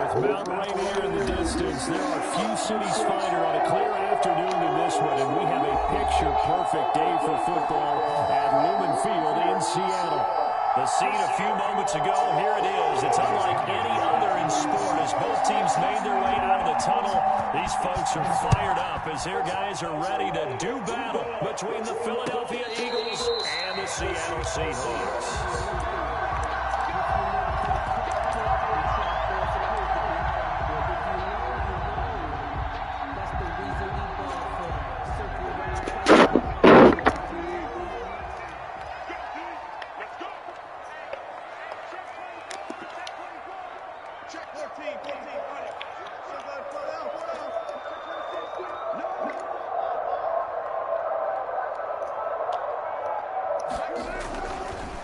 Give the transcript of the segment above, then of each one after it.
With Mount Rainier in the distance, there are few cities finer on a clear afternoon than this one, and we have a picture-perfect day for football at Lumen Field in Seattle. The scene a few moments ago, here it is. It's unlike any other in sport as both teams made their way out of the tunnel. These folks are fired up as their guys are ready to do battle between the Philadelphia Eagles and the Seattle Seahawks.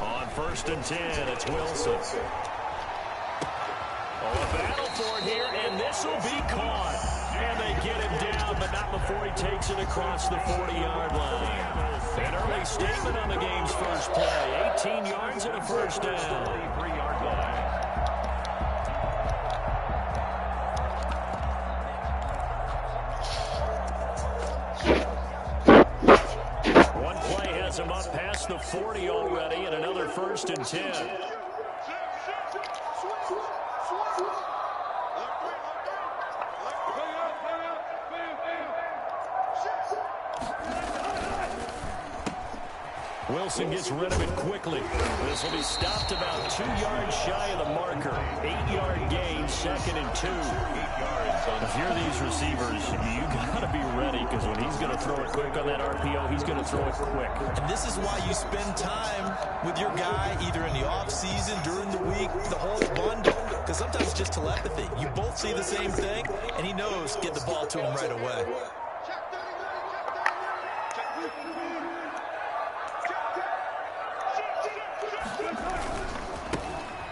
On 1st and 10, it's Wilson. Oh, a battle for it here, and this will be caught. And they get him down, but not before he takes it across the 40-yard line. An early statement on the game's first play. 18 yards and a first down. 3-yard line. Him up past the 40 already, and another 1st and 10. Wilson gets rid of it quickly. This will be stopped about 2 yards shy of the marker. 8-yard gain, 2nd and 2. 8 yards. If you're these receivers, you got to be ready, because when he's going to throw it quick on that RPO, he's going to throw it quick. And this is why you spend time with your guy, either in the offseason, during the week, the whole bundle, because sometimes it's just telepathy. You both see the same thing, and he knows get the ball to him right away.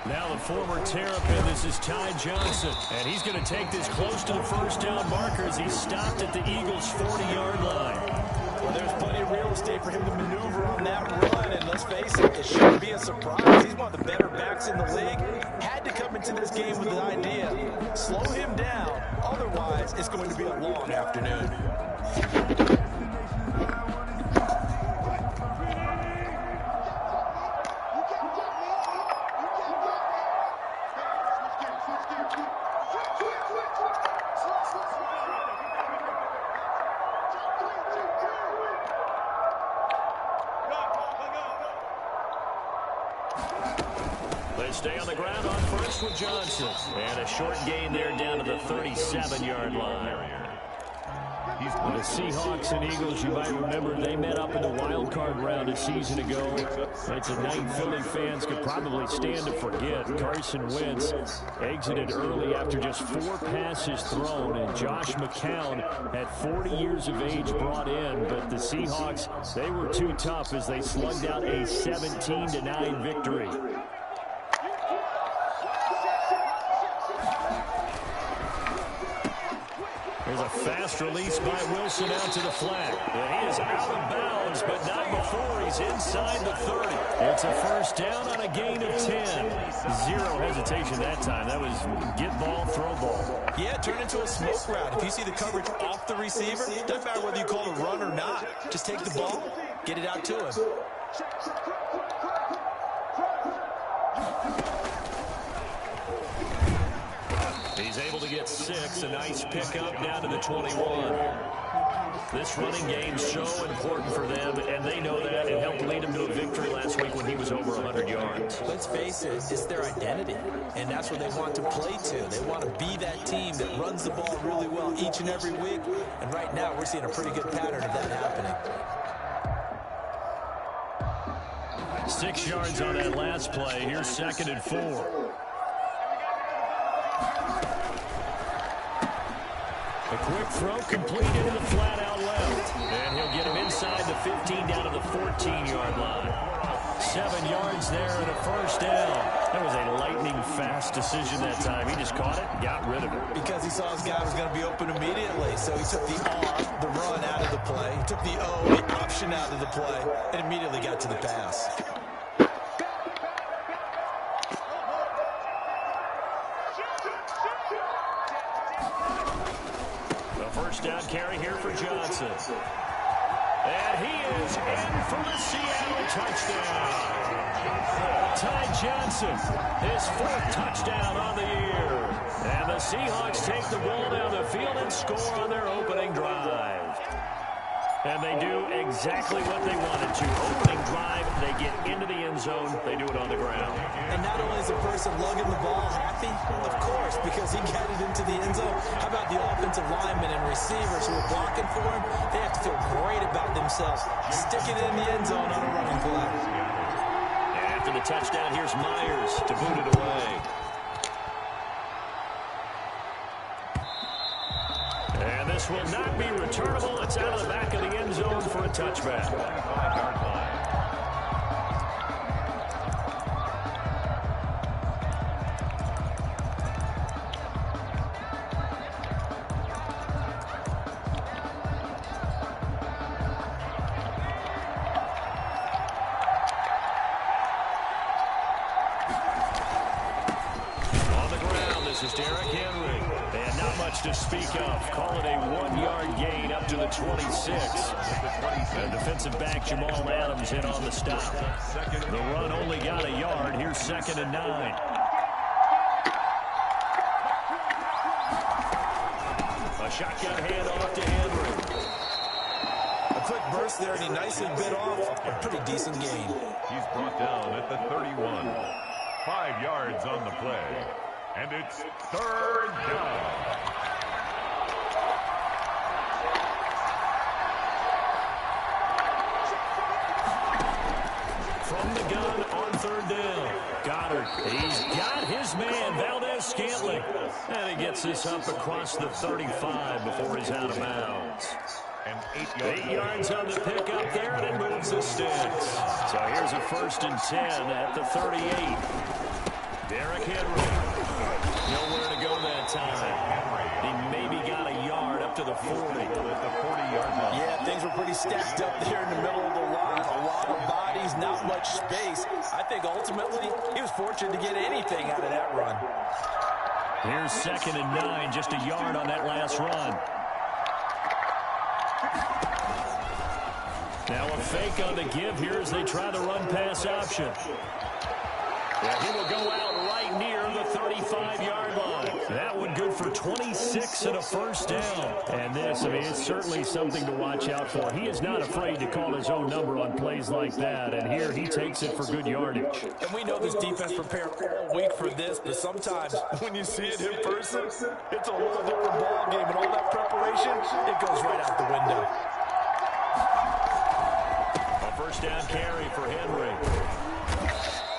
Now the former Terrapin, this is Ty Johnson, and he's going to take this close to the first down marker as he's stopped at the Eagles' 40-yard line. Well, there's plenty of real estate for him to maneuver on that run, and let's face it, it shouldn't be a surprise. He's one of the better backs in the league. Had to come into this game with the idea, slow him down, otherwise it's going to be a long afternoon. They stay on the ground on first with Johnson. And a short gain there down to the 37-yard line. The Seahawks and Eagles, you might remember, they met up in the wild card round a season ago. It's a night Philly fans could probably stand to forget. Carson Wentz exited early after just 4 passes thrown, and Josh McCown had 40 years of age brought in, but the Seahawks, they were too tough as they slugged out a 17-9 victory. There's a fast release by Wilson out to the flat. And he is out of bounds, but not before he's inside the 30. It's a first down on a gain of 10. Zero hesitation that time. That was get ball, throw ball. Yeah, it turned into a smoke route. If you see the coverage off the receiver, doesn't matter whether you call it a run or not. Just take the ball, get it out to him. He's able to get 6. A nice pickup down to the 21. This running game's so important for them, and they know that. It helped lead them to a victory last week when he was over 100 yards. Let's face it, it's their identity, and that's what they want to play to. They want to be that team that runs the ball really well each and every week, and right now we're seeing a pretty good pattern of that happening. 6 yards on that last play. Here's 2nd and 4. A quick throw completed in the flat out left. And he'll get him inside the 15 down to the 14-yard line. 7 yards there and a first down. That was a lightning-fast decision that time. He just caught it and got rid of it. Because he saw his guy was going to be open immediately. So he took the R, the run, out of the play. He took the O, the option out of the play, and immediately got to the pass. First down carry here for Johnson. And he is in for the Seattle touchdown. Ty Johnson, his 4th touchdown on the year. And the Seahawks take the ball down the field and score on their opening drive. And they do exactly what they wanted to. Opening drive, they get into the end zone. They do it on the ground. And not only is the person lugging the ball happy, of course, because he got it into the end zone. How about the offensive linemen and receivers who are blocking for him? They have to feel great about themselves, sticking it in the end zone on a running play. And after the touchdown, here's Myers to boot it away. And this will not be returnable. It's out of the back of the end zone for a touchback. 5-yard line. On the ground, this is Derrick Henry. And not much to speak of. Call it a 1-yard gain up to the 26. And defensive back Jamal Adams in on the stop. The run only got a yard. Here's 2nd and 9. A shotgun handoff to Henry. A quick burst there, and he nicely bit off a pretty decent gain. He's brought down at the 31. 5 yards on the play. And it's 3rd down. From the gun on 3rd down. Goddard, he's got his man, Valdez-Scantling. And he gets this up across the 35 before he's out of bounds. And 8 yards on the pickup there, and it moves the sticks. So here's a 1st and 10 at the 38. Derrick Henry. Nowhere to go that time. He maybe got a yard up to the 40. at the 40-yard line. Yeah, things were pretty stacked up there in the middle of the line. A lot of bodies, not much space. I think ultimately he was fortunate to get anything out of that run. Here's 2nd and 9, just a yard on that last run. Now a fake on the give here as they try the run-pass option. Yeah, he will go out right near the 35-yard line. That one good for 12. 26 and a first down. And this, I mean, it's certainly something to watch out for. He is not afraid to call his own number on plays like that, and here he takes it for good yardage. And we know this defense prepared all week for this, but sometimes when you see it in person, it's a whole different ball game, and all that preparation, it goes right out the window. A first down carry for Henry.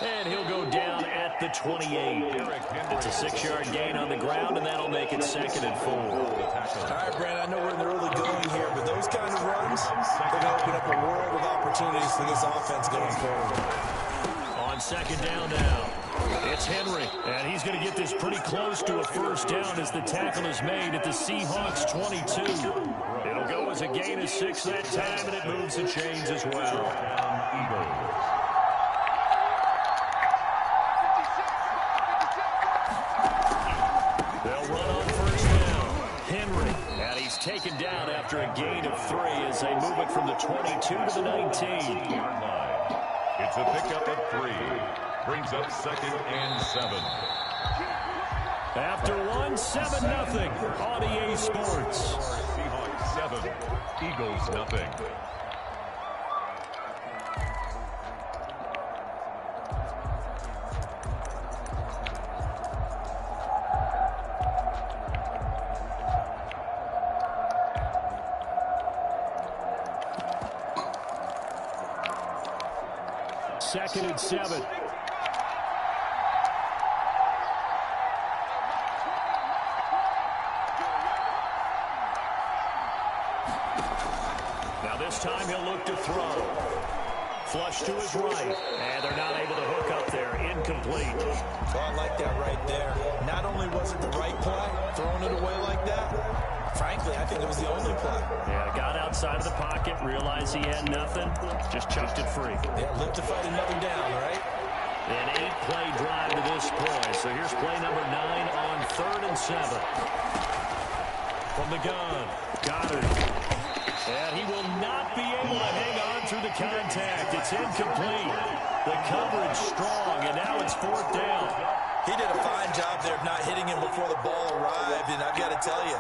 And he'll go down at the 28. It's a 6-yard gain on the ground, and that'll make it 2nd and 4. All right, Brandon, I know we're in the early going here, but those kind of runs, they're going to open up a world of opportunities for this offense going forward. On 2nd down now, it's Henry, and he's going to get this pretty close to a first down as the tackle is made at the Seahawks 22. It'll go as a gain of 6 that time, and it moves the chains as well. Taken down after a gain of 3 as they move it from the 22 to the 19. It's a pickup of 3. Brings up 2nd and 7. After 1, 7-0 on EA Sports. Seahawks 7, Eagles nothing. Second and 7. Now this time he'll look to throw. Flush to his right. And they're not able to hook up there. Incomplete. Oh, I like that right there. Not only was it the right play, throwing it away like that, frankly, I think it was the only play. Yeah, got outside of the pocket, realized he had nothing, just chucked it free. Yeah, live to fight another down, right? An 8-play drive to this point. So here's play number 9 on 3rd and 7. From the gun, Goddard. And he will not be able to hang on through the contact. It's incomplete. The coverage strong, and now it's 4th down. He did a fine job there of not hitting him before the ball arrived, and I've got to tell you,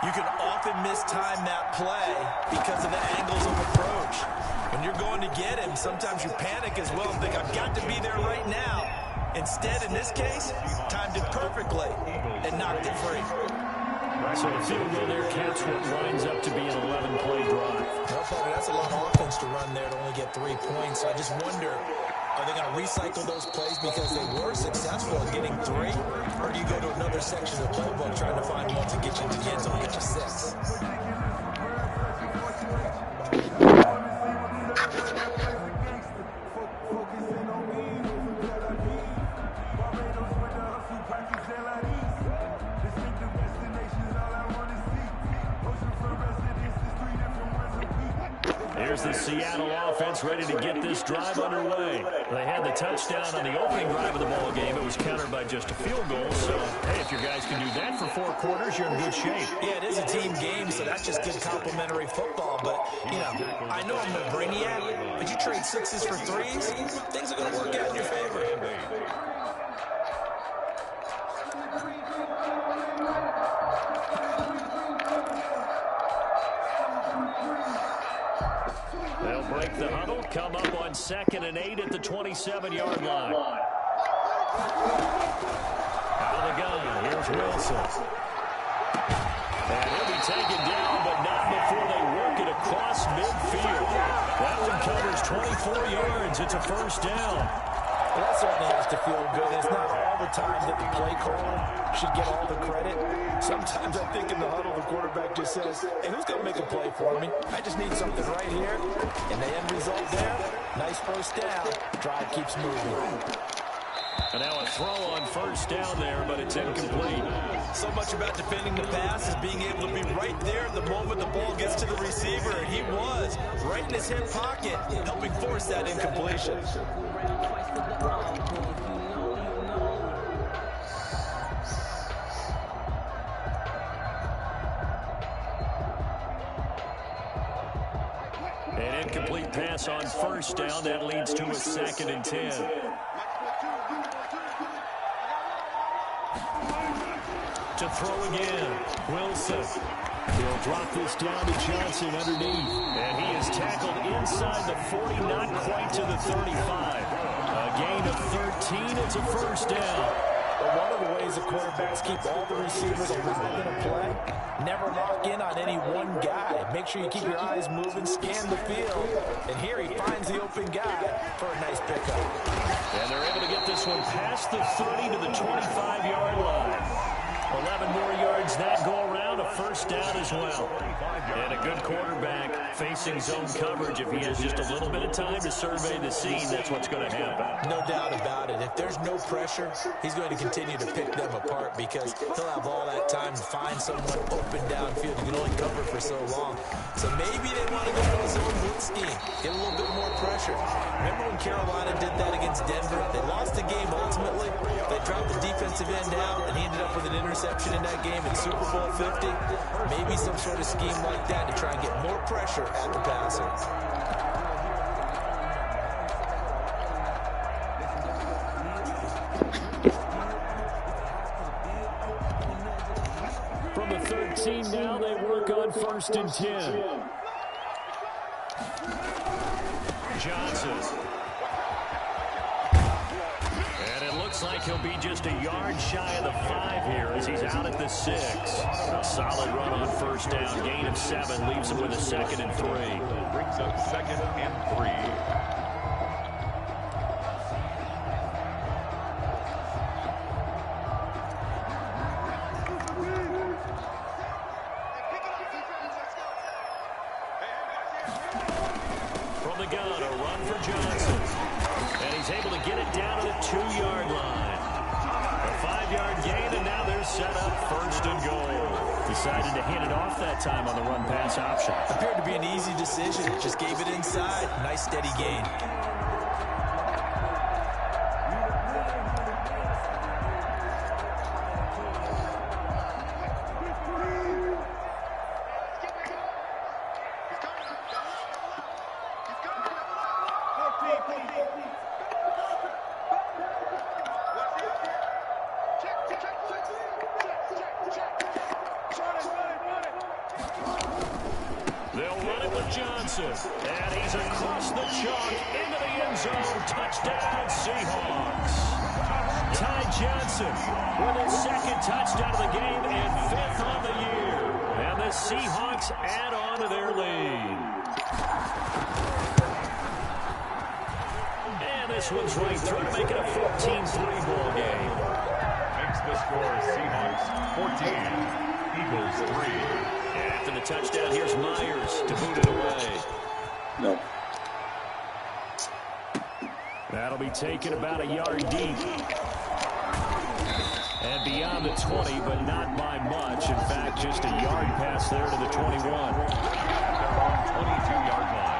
you can often mistime that play because of the angles of approach. When you're going to get him, sometimes you panic as well and think, I've got to be there right now. Instead, in this case, timed it perfectly and knocked it free. So the field goal there caps what lines up to be an 11-play drive. Well, Parker, that's a lot of offense to run there to only get 3 points. So I just wonder, are they going to recycle those plays because they were successful at getting 3? Or do you go to another section of the playbook trying to find one to get you to the end zone and get you 6? Here's the Seattle offense ready to get this drive underway. They had the touchdown on the opening drive of the ball game. It was countered by just a field goal. So, hey, if your guys can do that for 4 quarters, you're in good shape. Yeah, it is a team game, so that's just good complimentary football. But, you know, I know I'm a brainiac, but you trade 6s for 3s, things are going to work out in your favor. They'll break the huddle, come up on 2nd and 8 at the 27-yard line. Out of the gun, here's Wilson. And he'll be taken down, but not before they work it across midfield. That one covers 24 yards. It's a first down. Well, that certainly has to feel good. It's not all the time that the play caller should get all the credit. Sometimes I think in the huddle, the quarterback just says, hey, who's going to make a play for me? I just need something right here. And the end result there, nice first down. Drive keeps moving. And now a throw on first down there, but it's incomplete. So much about defending the pass is being able to be right there at the moment the ball gets to the receiver. And he was right in his hip pocket, helping force that incompletion. An incomplete pass on first down. That leads to a 2nd and 10. to throw again. Wilson. He'll drop this down to Johnson underneath. And he is tackled inside the 40, not quite to the 35. A gain of 13. It's a first down. Well, one of the ways the quarterbacks keep all the receivers alive in a play, never lock in on any one guy. Make sure you keep your eyes moving, scan the field. And here he finds the open guy for a nice pickup. And they're able to get this one past the 30 to the 25-yard line. 11 more yards that go around, a first down as well. And a good quarterback facing zone coverage. If he has just a little bit of time to survey the scene, that's what's going to happen. No doubt about it. If there's no pressure, he's going to continue to pick them apart because he'll have all that time to find someone open downfield. You can only cover for so long. So maybe they want to go to a zone blitz scheme, get a little bit more pressure. Remember when Carolina did that against Denver? They lost the game ultimately. They dropped the defensive end out, and he ended up with an interception in that game in Super Bowl 50. Maybe some sort of scheme like that to try and get more pressure at the passer. From the 13 now, they work on 1st and 10. Johnson. And it looks like he'll be just a yard shy of the 5 here as he's out at the 6. A solid run on first down. Gain of 7 leaves him with a 2nd and 3. Brings up 2nd and 3. Decided to hand it off that time on the run-pass option. Appeared to be an easy decision. Just gave it inside. Nice, steady gain. And he's across the chalk into the end zone. Touchdown, Seahawks. Ty Johnson with his 2nd touchdown of the game and 5th on the year. And the Seahawks add on to their lead. And this one's right through to make it a 14-3 ball game. Makes the score Seahawks 14, Eagles 3. After the touchdown, here's Myers to boot it away. No. That'll be taken about a yard deep. And beyond the 20, but not by much. In fact, just a yard pass there to the 21. They're on 22-yard line.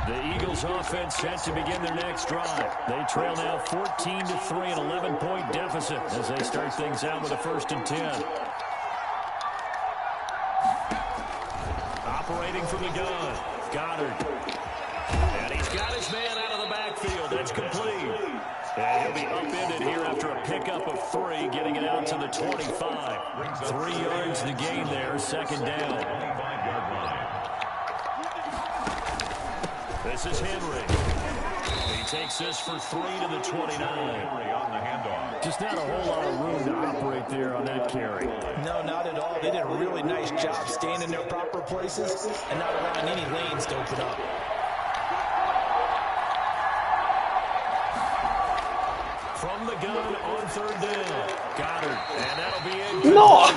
The Eagles offense set to begin their next drive. They trail now 14-3, an 11-point deficit as they start things out with a 1st and 10. Operating from the gun, Goddard. And he's got his man out of the backfield. That's complete. And he'll be upended here after a pickup of 3, getting it out to the 25. 3 yards the gain there, 2nd down. 25-yard line. This is Henry. He takes this for 3 to the 29. Henry on the handoff. Just not a whole lot of room to operate there on that carry. No, not at all. They did a really nice job staying in their proper places and not allowing any lanes to open up. From the gun on 3rd down. Goddard. And that'll be it. No!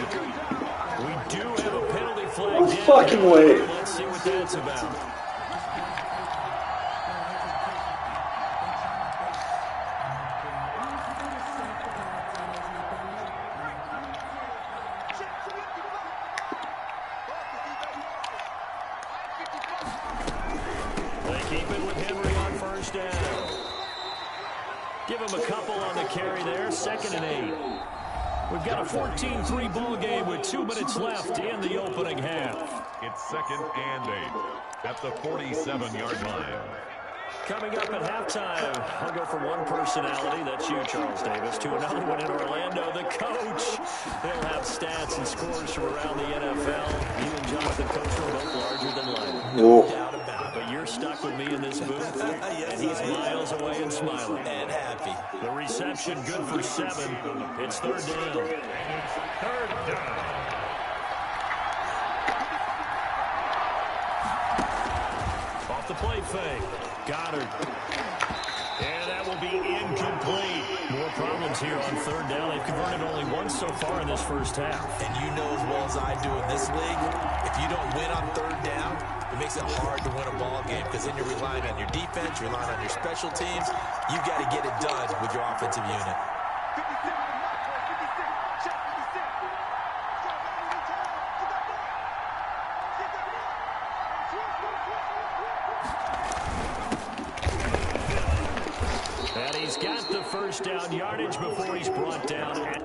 We do have a penalty flag. No fucking way. Let's see what that's about. Give him a couple on the carry there. 2nd and 8. We've got a 14-3 ball game with 2 minutes left in the opening half. It's 2nd and 8 at the 47-yard line. Coming up at halftime, I'll go from one personality, that's you, Charles Davis, to another one in Orlando, the coach. He'll have stats and scores from around the NFL. You and Jonathan Coach are both larger than life. No doubt about it. But you're stuck with me in this booth, yes, and he's miles away and smiling. And happy. The reception good for 7. It's third down. Third down. Off the play fake. Goddard. And that will be incomplete. More problems here on third down. They've converted only once so far in this first half. And you know as well as I do in this league, if you don't win on third down, it makes it hard to win a ball game because then you're relying on your defense, you're relying on your special teams. You've got to get it done with your offensive unit. And he's got the first down yardage before he's brought down at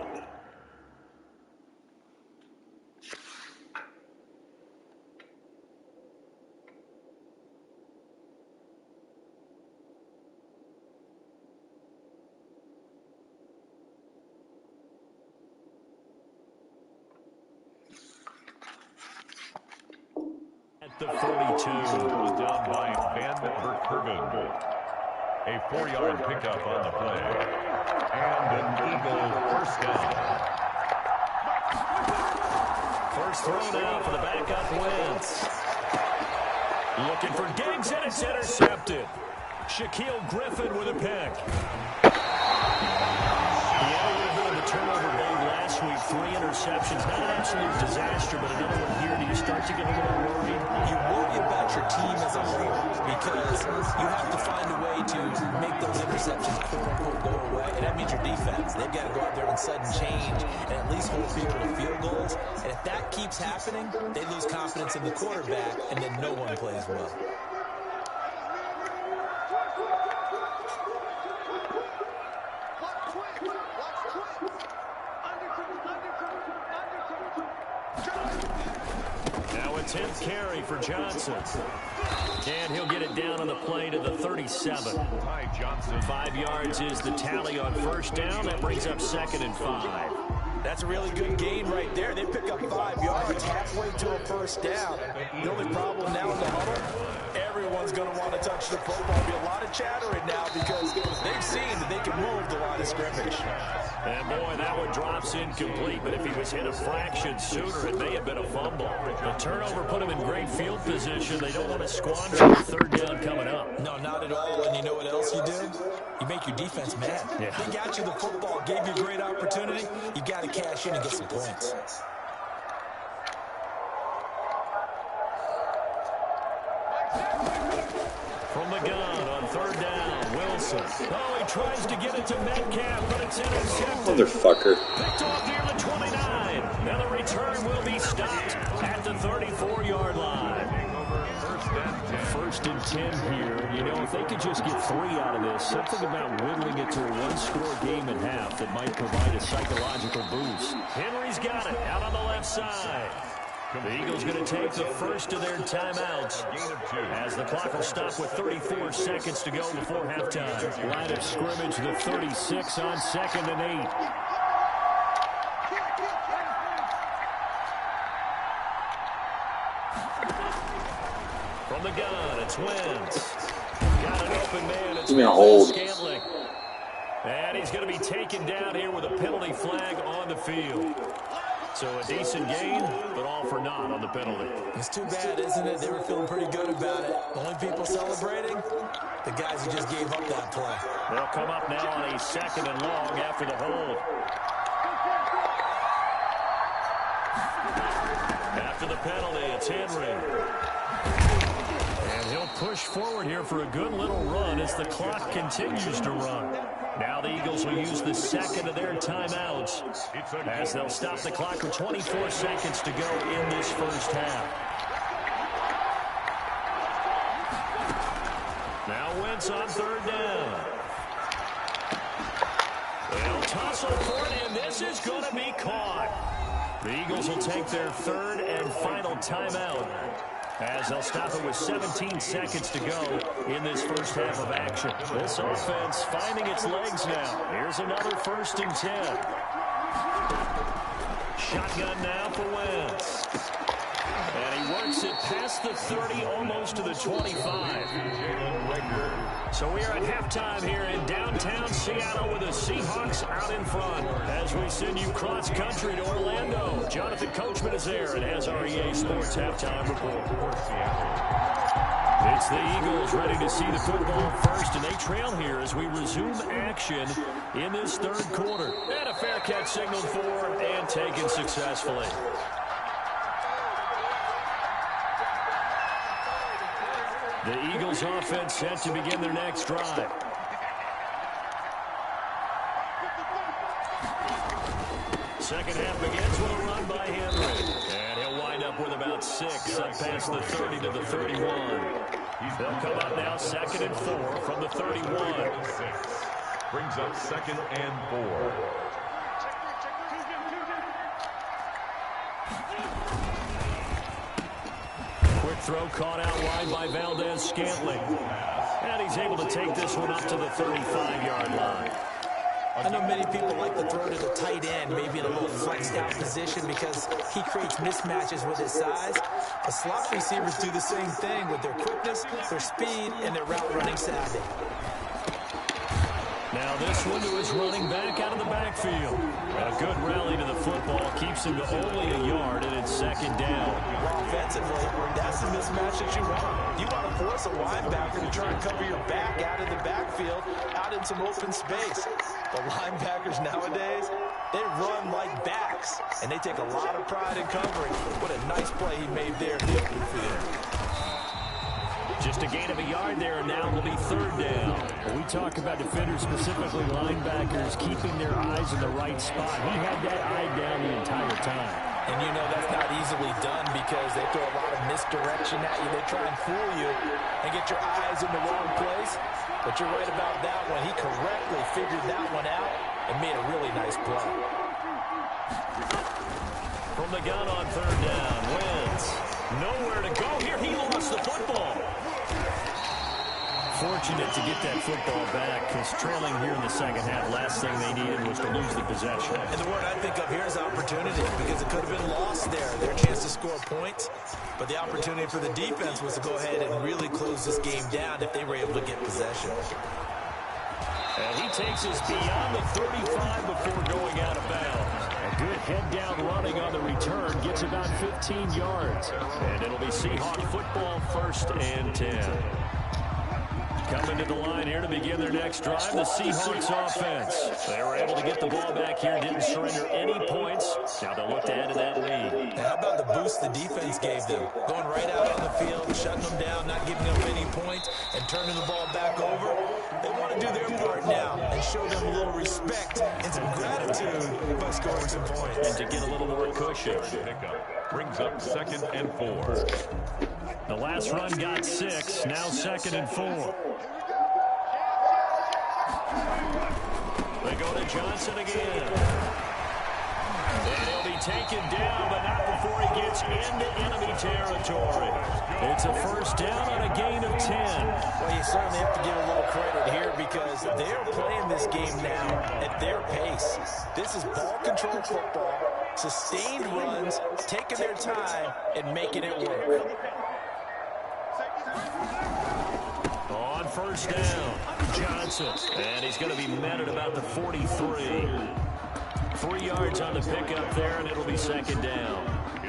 the 42. Was down by Van Verkerven. A 4-yard pickup on the play. And an Eagle first down. First throw now for the backup Wentz. Looking for Diggs, and it's intercepted. Shaquille Griffin with a pick. He had a little bit of a turnover game last week. 3 interceptions. Not an absolute disaster, but another one here. Do you start to get a little worried? You worry about your team as a whole because you have to find a way to make those interceptions quote-unquote go away, and that means your defense. They've got to go out there and sudden change and at least hold people to field goals. And if that keeps happening, they lose confidence in the quarterback, and then no one plays well. Now a 10th carry for Johnson. And he'll get it down on the play to the 37. Ty Johnson. 5 yards is the tally on first down. That brings up 2nd and 5. That's a really good gain right there. They pick up 5 yards halfway to a first down. The only problem now in the huddle, everyone's going to want to touch the football. There'll be a lot of chattering now because they've seen that they can move the line of scrimmage. And boy, that one drops incomplete, but if he was hit a fraction sooner, it may have been a fumble. The turnover put him in great field position. They don't want to squander the third down coming up. No, not at all. And you know what else you do? You make your defense mad. Yeah. They got you the football, gave you a great opportunity. You got to cash in and get some points. From the gun on third down, Wilson. Oh, he tries to get it to Metcalf, but it's intercepted. Motherfucker. Picked off near the 29. Now the return will be stopped at the 34-yard line. First and 10 here. You know, if they could just get 3 out of this, something about whittling it to a 1-score game at half that might provide a psychological boost. Henry's got it out on the left side. The Eagles going to take the first of their timeouts as the clock will stop with 34 seconds to go before halftime. Line of scrimmage, the 36 on 2nd and 8. From the gun, it's Wentz. Got an open man. It's Scantling. And he's going to be taken down here with a penalty flag on the field. So a decent gain, but all for naught on the penalty. It's too bad, isn't it? They were feeling pretty good about it. The only people celebrating, the guys who just gave up that play. They'll come up now on a 2nd and long after the hold. After the penalty, it's Henry. And he'll push forward here for a good little run as the clock continues to run. Now the Eagles will use the 2nd of their timeouts as they'll stop the clock with 24 seconds to go in this first half. Now Wentz on third down. They'll tussle for it, and this is going to be caught. The Eagles will take their 3rd and final timeout As they'll stop it with 17 seconds to go in this first half of action. This offense finding its legs now. Here's another 1st and 10. Shotgun now for Wentz. And he works it past the 30, almost to the 25. So we are at halftime here in downtown Seattle with the Seahawks out in front. As we send you cross-country to Orlando, Jonathan Coachman is there and has our EA Sports halftime report. It's the Eagles ready to see the football first, and they trail here as we resume action in this 3rd quarter. And a fair catch signaled for and taken successfully. The Eagles offense set to begin their next drive. Second half begins with a run by Henry. And he'll wind up with about 6 up past the 30 to the 31. They'll come up now 2nd and 4 from the 31. Brings up 2nd and 4. Quick throw caught out wide by Valdez-Scantling. And he's able to take this one up to the 35-yard line. I know many people like to throw to the tight end, maybe in a little flexed out position because he creates mismatches with his size. But slot receivers do the same thing with their quickness, their speed, and their route running savvy. Now this one to his running back out of the backfield. A good rally to the football keeps him to only a yard, and it's 2nd down. Well, offensively, that's the mismatch that you want. You want to force a linebacker to try and cover your back out of the backfield, out in some open space. The linebackers nowadays, they run like backs, and they take a lot of pride in covering. What a nice play he made there in the open field. Just a gain of a yard there, and now will be 3rd down. When we talk about defenders, specifically linebackers, keeping their eyes in the right spot. He had that eye down the entire time. And you know that's not easily done because they throw a lot of misdirection at you. They try and fool you and get your eyes in the wrong place. But you're right about that one. He correctly figured that one out and made a really nice play. From the gun on 3rd down, Wentz. Nowhere to go here. He lost the football. Fortunate to get that football back because trailing here in the 2nd half, last thing they needed was to lose the possession. And the word I think of here is opportunity because it could have been lost there. Their chance to score points. But the opportunity for the defense was to go ahead and really close this game down if they were able to get possession. And he takes us beyond the 35 before going out of bounds. A good head-down running on the return gets about 15 yards. And it'll be Seahawk football 1st and 10. Coming to the line here to begin their next drive, the Seahawks offense. They were able to get the ball back here, didn't surrender any points. Now they'll look to add to that lead. Now, how about the boost the defense gave them? Going right out on the field, shutting them down, not giving them any points, and turning the ball back over. They want to do their part now and show them a little respect and some gratitude by scoring some points. And to get a little more cushion. Brings up 2nd and 4. The last run got 6, now 2nd and 4. They go to Johnson again. And he'll be taken down, but not before he gets into enemy territory. It's a 1st down on a gain of 10. Well, you certainly have to give a little credit here because they're playing this game now at their pace. This is ball control football, sustained runs, taking their time, and making it work. On 1st down, Johnson. And he's going to be met at about the 43. 3 yards on the pickup there, and it'll be 2nd down.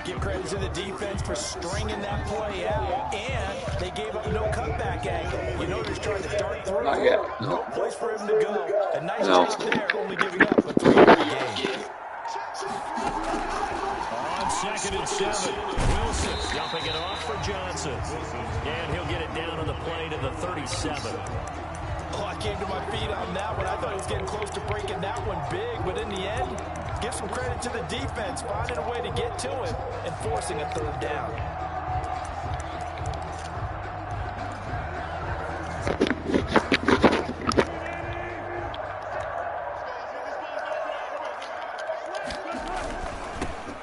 Give credit to the defense for stringing that play out, and they gave up no cutback angle. You know they're trying to dart through. Not yet. No place for him to go. A nice job there, only giving up a 3-yard gain. On 2nd and 7, Wilson dumping it off for Johnson. And he'll get it down on the play to the 37. Oh, I came to my feet on that one. I thought he was getting close to breaking that one big, but in the end, give some credit to the defense, finding a way to get to him and forcing a 3rd down.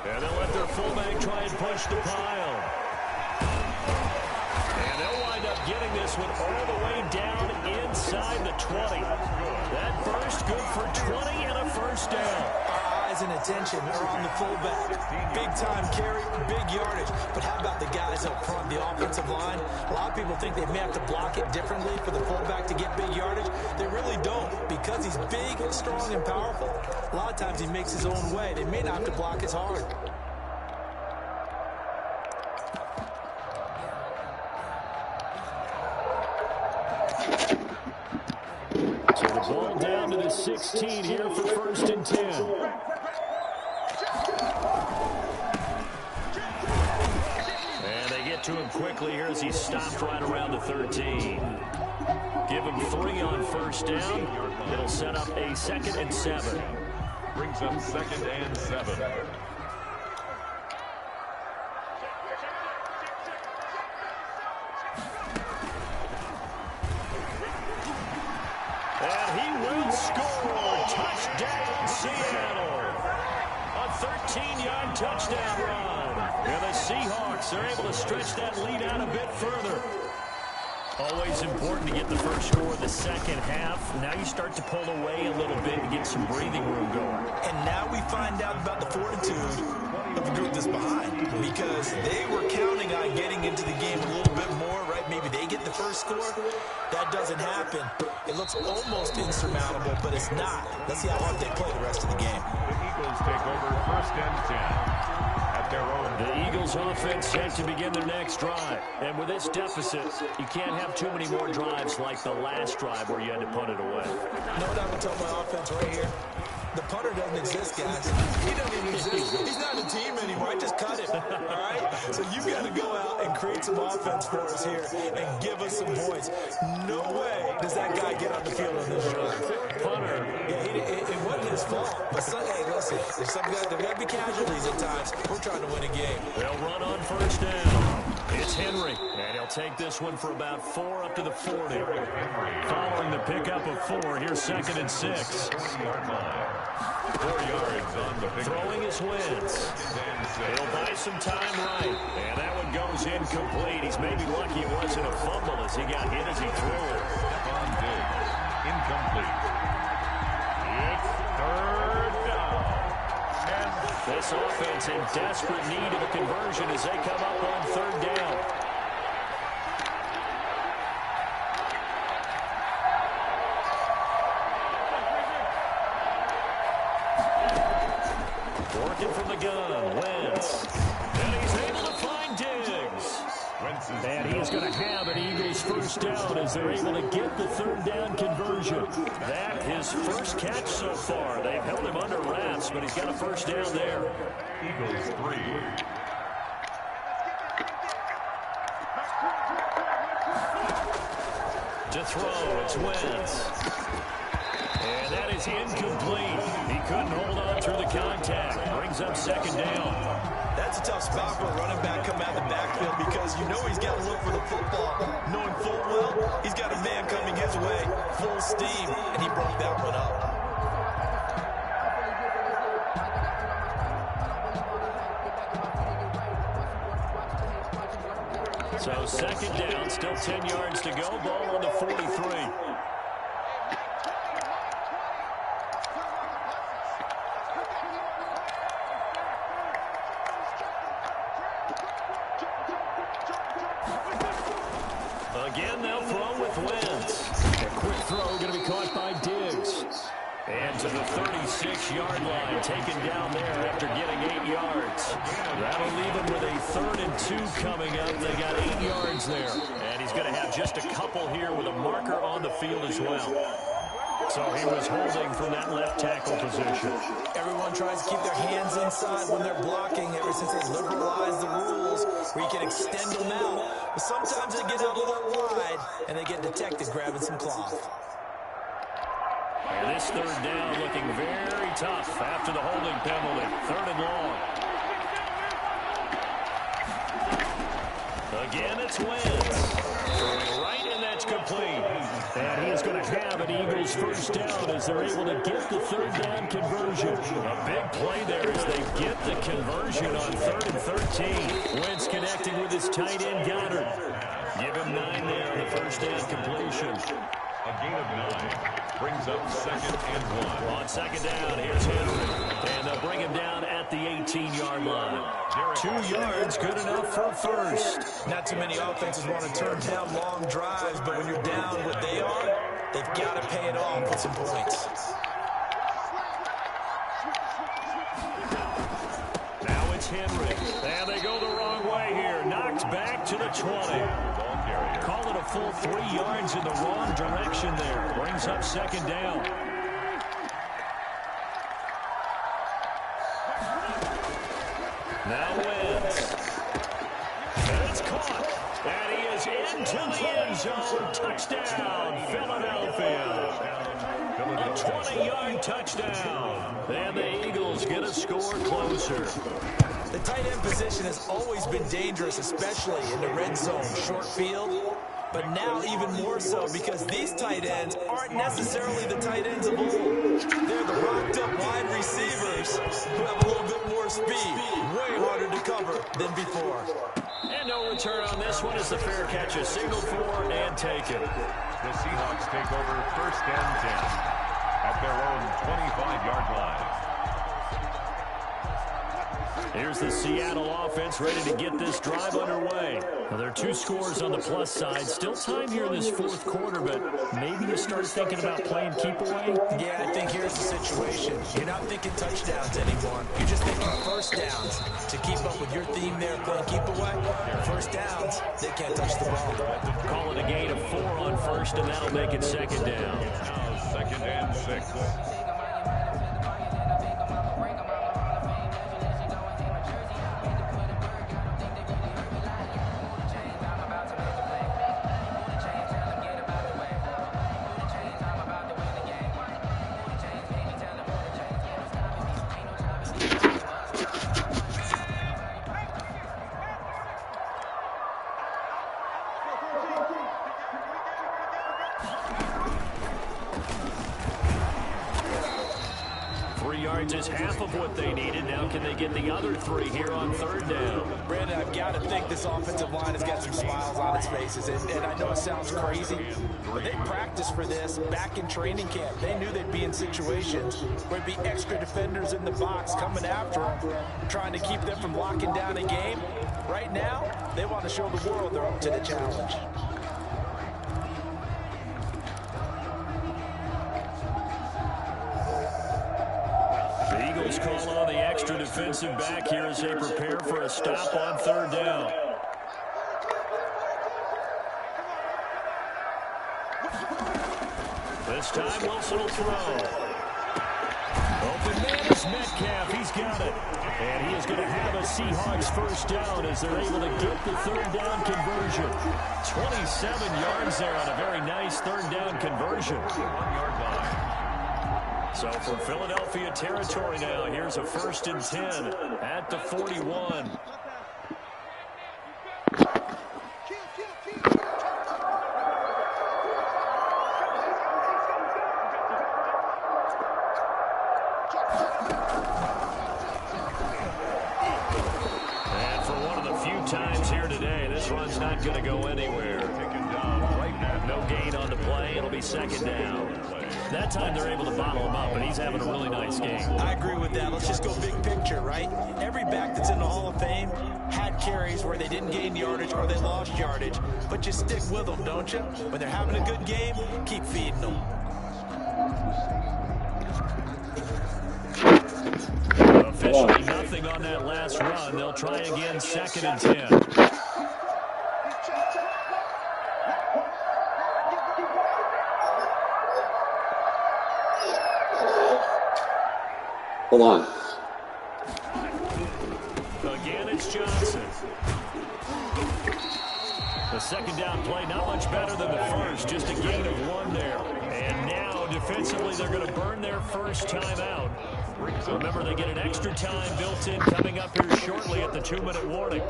And they'll let their fullback try and push the pile. 20. That burst good for 20 and a first down. Our eyes and attention are on the fullback. Big time carry, big yardage. But how about the guys up front, the offensive line? A lot of people think they may have to block it differently for the fullback to get big yardage. They really don't, because he's big, strong, and powerful. A lot of times he makes his own way. They may not have to block as hard. So the ball down to the 16 here for 1st and 10. And they get to him quickly here as he stopped right around the 13. Give him 3 on 1st down. It'll set up a 2nd and 7. Brings up 2nd and 7. And he will score. Touchdown, Seattle. A 13-yard touchdown run. And the Seahawks are able to stretch that lead out a bit further. Always important to get the first score in the second half. Now you start to pull away a little bit and get some breathing room going. And now we find out about the fortitude of the group that's behind, because they were counting on getting into the game a little bit more, right? Maybe they get the first score. That doesn't happen. It looks almost insurmountable, but it's not. Let's see how hard they play the rest of the game. The Eagles take over 1st and 10 at their own. The Eagles offense set to begin their next drive. And with this deficit, you can't have too many more drives like the last drive where you had to punt it away. You know what I would tell my offense right here? The punter doesn't exist, guys. He doesn't even exist. He's not a team anymore. I just cut him, all right? So you've got to go out and create some offense for us here and give us some points. No way does that guy get on the field on this drive. Punter. Yeah, it wasn't his fault. But hey, listen, there's some guys, there got to be casualties at times. We're trying to win a game. They'll run on 1st down. It's Henry, and he'll take this one for about 4 up to the 40. Following the pickup of 4, here's 2nd and 6. 4 yards on the pick. Throwing his Wentz. He'll buy some time right. And that one goes incomplete. He's maybe lucky it wasn't a fumble as he got hit as he threw it. On Diggs. Incomplete. It's 3rd down. And This offense in desperate need of a conversion as they come up on 3rd down. Working from the gun, Wentz. And he's able to find Diggs. And he is going to have an Eagles first down as they're able to get the 3rd down conversion. That his first catch so far. They've held him under wraps, but he's got a first down there. Eagles 3. To throw, it's Wentz. And that is incomplete. He couldn't hold on through the contact. Brings up 2nd down. That's a tough spot for a running back coming out of the backfield, because you know he's got to look for the football, knowing full well he's got a man coming his way, full steam, and he broke that one up. So 2nd down, still 10 yards to go. Ball on the 43. Again, they'll throw with Wentz. A quick throw going to be caught by Diggs. And to the 36-yard line, taken down there after getting 8 yards. That'll leave him with a 3rd and 2 coming up. They got 8 yards there. And he's going to have just a couple here with a marker on the field as well. So he was holding from that left tackle position. Everyone tries to keep their hands inside when they're blocking ever since they liberalized the rules where you can extend them out. But sometimes they get out a little wide and they get detected grabbing some cloth. And this 3rd down looking very tough after the holding penalty. 3rd and long. Again, it's Wentz. Throwing right, and that's complete. And he is going to have an Eagles first down as they're able to get the 3rd down conversion. A big play there as they get the conversion on 3rd and 13. Wentz connecting with his tight end, Goddard. Give him 9 there on the first down completion. A gain of 9. brings up 2nd and 1. On 2nd down, here's Henry. And they'll bring him down at the 18-yard line. 2 yards, good enough for first. Not too many offenses want to turn down long drives, but when you're down what they are, they've got to pay it off with some points. Now it's Henry. And they go the wrong way here. Knocked back to the 20. Call it a full 3 yards in the wrong direction there. Brings up 2nd down. Now Wentz. And it's caught. And he is into the end zone. Touchdown, Philadelphia. A 20-yard touchdown. And the Eagles get a score closer. The tight end position has always been dangerous, especially in the red zone, short field. But now even more so because these tight ends aren't necessarily the tight ends of old. They're the rocked-up wide receivers who have a little bit more speed. Way harder to cover than before. And no return on this one as the fair catch is signaled for and taken. The Seahawks take over 1st and 10 at their own 25-yard line. Here's the Seattle offense ready to get this drive underway. Now, there are 2 scores on the plus side. Still time here in this 4th quarter, but maybe you start thinking about playing keep away? Yeah, I think here's the situation. You're not thinking touchdowns anymore. You're just thinking first downs. To keep up with your theme there, playing keep away, first downs, they can't touch the ball. Call it a gain of 4 on first, and that'll make it 2nd down. Now 2nd and 6. Is half of what they needed. Now can they get the other 3 here on 3rd down? Brandon, I've got to think this offensive line has got some smiles on its faces. And I know it sounds crazy, but they practiced for this back in training camp. They knew they'd be in situations where there'd be extra defenders in the box coming after them, trying to keep them from locking down a game. Right now, they want to show the world they're up to the challenge. Call on the extra defensive back here as they prepare for a stop on 3rd down. This time Wilson will throw. Open man is Metcalf. He's got it. And he is going to have a Seahawks first down as they're able to get the 3rd down conversion. 27 yards there on a very nice 3rd down conversion. 1-yard line. So from Philadelphia territory now, here's a 1st and 10 at the 41. And for one of the few times here today, this run's not going to go anywhere. No gain on the play. It'll be 2nd down. That time they're able to bottle him up, and he's having a really nice game. I agree with that. Let's just go big picture, right? Every back that's in the Hall of Fame had carries where they didn't gain yardage or they lost yardage. But you stick with them, don't you? When they're having a good game, keep feeding them. Officially nothing on that last run. They'll try again 2nd and 10. Hold on. Again, it's Johnson. The 2nd down play, not much better than the first, just a gain of 1 there. And now, defensively, they're going to burn their first time out. Remember, they get an extra time built in coming up here shortly at the 2-minute warning.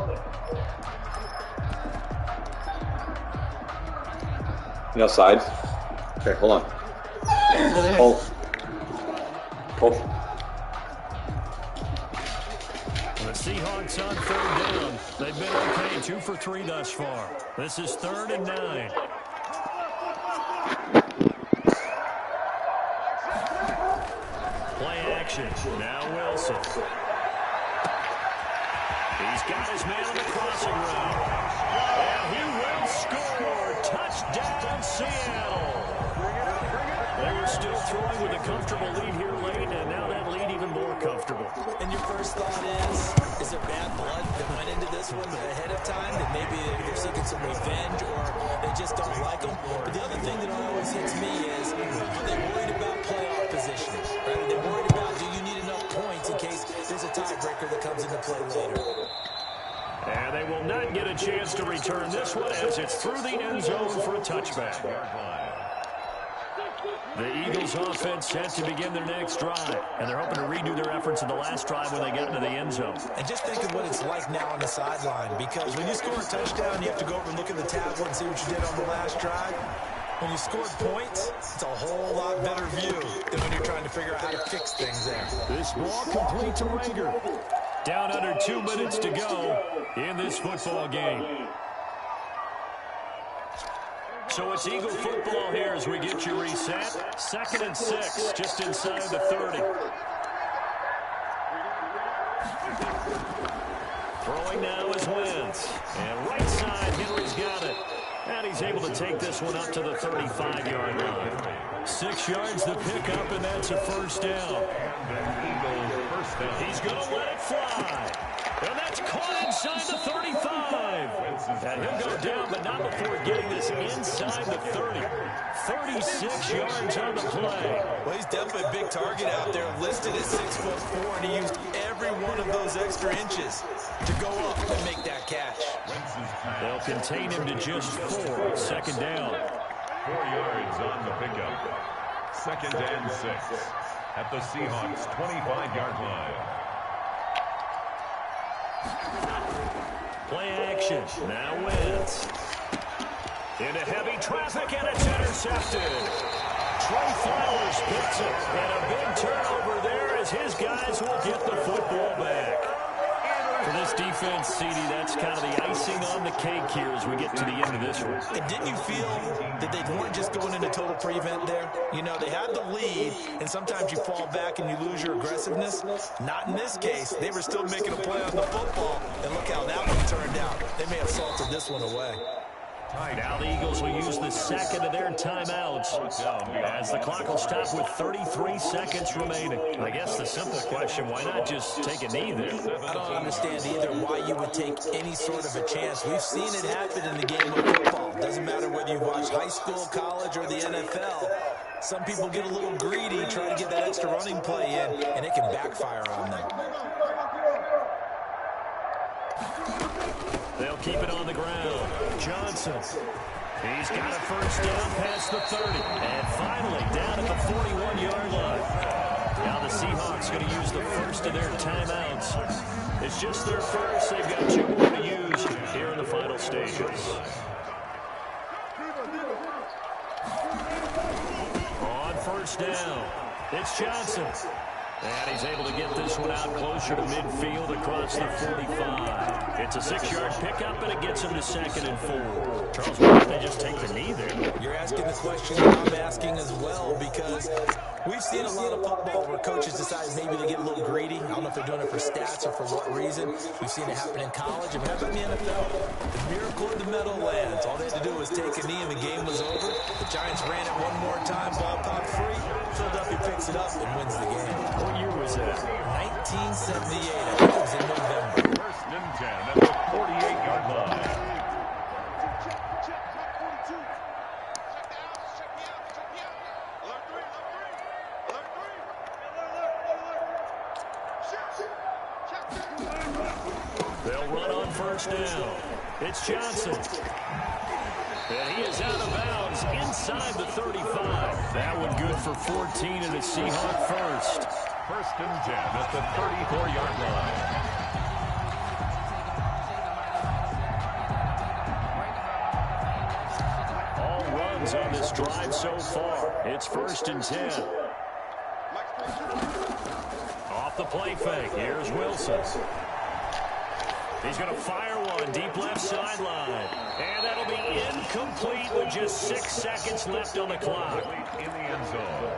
You outside? Okay, hold on. Hold. Hold. The Seahawks on 3rd down. They've been okay, 2 for 3 thus far. This is 3rd and 9. action. Now Wilson. He's got his man on the crossing route. And he will score. Touchdown, Seattle. They were still throwing with a comfortable lead here late, and now that lead even more comfortable. And your first thought is there bad blood that went into this one ahead of time? That maybe they're seeking some revenge or they just don't like them? But the other thing that always hits me is, are they worried about playoff positioning? Right? Are they worried about, do you need enough points in case there's a tiebreaker that comes into play later? And they will not get a chance to return this one as it's through the end zone for a touchback. The Eagles offense set to begin their next drive, and they're hoping to redo their efforts in the last drive when they got into the end zone. And just think of what it's like now on the sideline, because when you score a touchdown, you have to go over and look at the tablet and see what you did on the last drive. When you scored points, it's a whole lot better view than when you're trying to figure out how to fix things there. This ball complete to Rager. Down under 2 minutes to go in this football game. So it's Eagle football here as we get you reset. 2nd and 6, just inside the 30. Throwing now is Wentz. And right side, Henry's got it. And he's able to take this one up to the 35-yard line. 6 yards the pickup, and that's a first down. He's going to let it fly. And that's caught inside the 35. And he'll go down, but not before getting this inside the 30. 36 yards on the play. Well, he's definitely a big target out there, listed at 6'4", and he used every one of those extra inches to go up and make that catch. They'll contain him to just 4. 2nd down. 4 yards on the pickup. 2nd and 6 at the Seahawks 25-yard line. Play action. Now Wentz. Into heavy traffic, and it's intercepted. Trey Flowers picks it. And a big turnover there as his guys will get the football back. For this defense, CD, that's kind of the icing on the cake here as we get to the end of this one. And didn't you feel that they weren't just going into total prevent there? You know, they had the lead, and sometimes you fall back and you lose your aggressiveness. Not in this case. They were still making a play on the football, and look how that one turned out. They may have salted this one away. Now the Eagles will use the second of their timeouts as the clock will stop with 33 seconds remaining. I guess the simple question, why not just take a knee there? I don't understand either why you would take any sort of a chance. We've seen it happen in the game of football. Doesn't matter whether you watch high school, college, or the NFL. Some people get a little greedy, try to get that extra running play in, and it can backfire on them. They'll keep it on the ground. Johnson. He's got a first down past the 30. And finally down at the 41-yard line. Now the Seahawks going to use the first of their timeouts. It's just their first. They've got 2 more to use here in the final stages. On first down, it's Johnson. And he's able to get this one out closer to midfield across the 45. It's a 6-yard pickup, and it gets him to 2nd and 4. Charles, why didn't they just take the knee there? You're asking the question that I'm asking as well, because we've seen a lot of football where coaches decide maybe they get a little greedy. I don't know if they're doing it for stats or for what reason. We've seen it happen in college. And how about in the NFL? The miracle of the Meadowlands. All they had to do was take a knee, and the game was over. The Giants ran it one more time, ball popped free. Philadelphia picks it up and wins the game. What year was that? 1978. I think it was in November. 1st and 10 at the 48-yard line. They'll run on first down. It's Johnson. And he is out of bounds inside the 35. That one good for 14 and a Seahawk first. 1st and 10 at the 34-yard line. All runs on this drive so far. It's 1st and 10. Off the play fake. Here's Wilson. He's going to fire one deep left sideline. And that'll be incomplete with just 6 seconds left on the clock. In the end zone.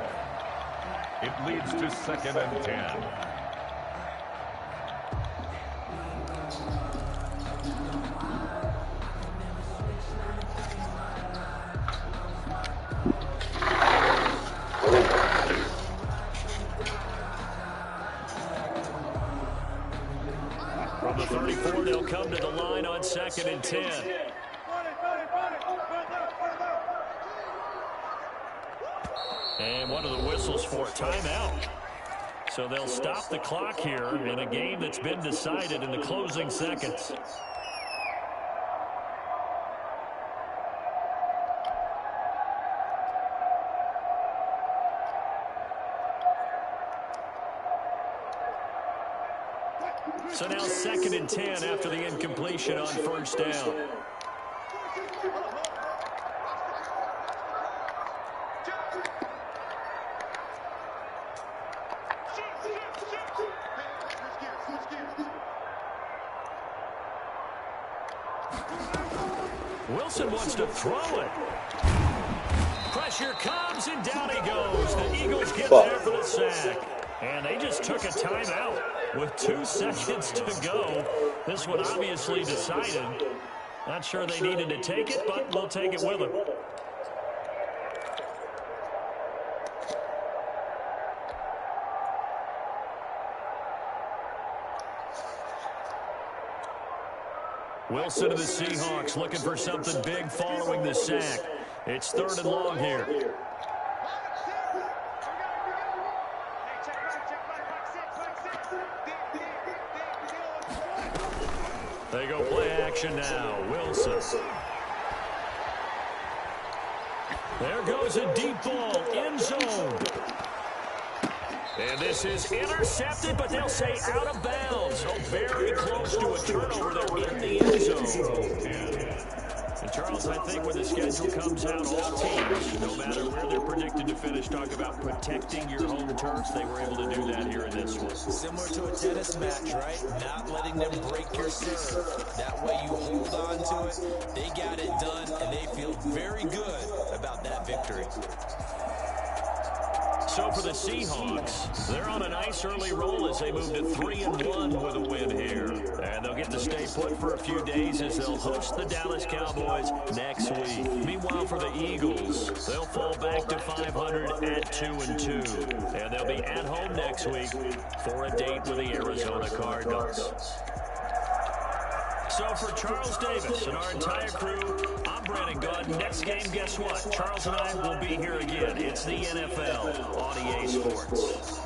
It leads to 2nd and 10. From the 34, they'll come to the line on 2nd and 10. And one of the whistles for timeout. So they'll stop the clock here in a game that's been decided in the closing seconds. So now 2nd and 10 after the incompletion on 1st down. Wilson wants to throw it. Pressure comes, and down he goes. The Eagles get there for the sack. And they just took a timeout with 2 seconds to go. This one obviously decided. Not sure they needed to take it, but we'll take it with them. Wilson to the Seahawks looking for something big following the sack. It's 3rd and long here. They go play action now. Wilson. There goes a deep ball. End zone. And this is intercepted, but they'll say out of bounds. So very close to a turnover there in the end zone. And Charles, I think when the schedule comes out, all teams, no matter where they're predicted to finish, talk about protecting your home turf. They were able to do that here in this one. Similar to a tennis match, right? Not letting them break your serve. That way you hold on to it. They got it done, and they feel very good about that victory. So for the Seahawks, they're on a nice early roll as they move to 3-1 with a win here. And they'll get to stay put for a few days as they'll host the Dallas Cowboys next week. Meanwhile, for the Eagles, they'll fall back to 500 at 2-2. And they'll be at home next week for a date with the Arizona Cardinals. So for Charles Davis and our entire crew, I'm Brandon Gunn. Next game, guess what? Charles and I will be here again. It's the NFL on EA Sports.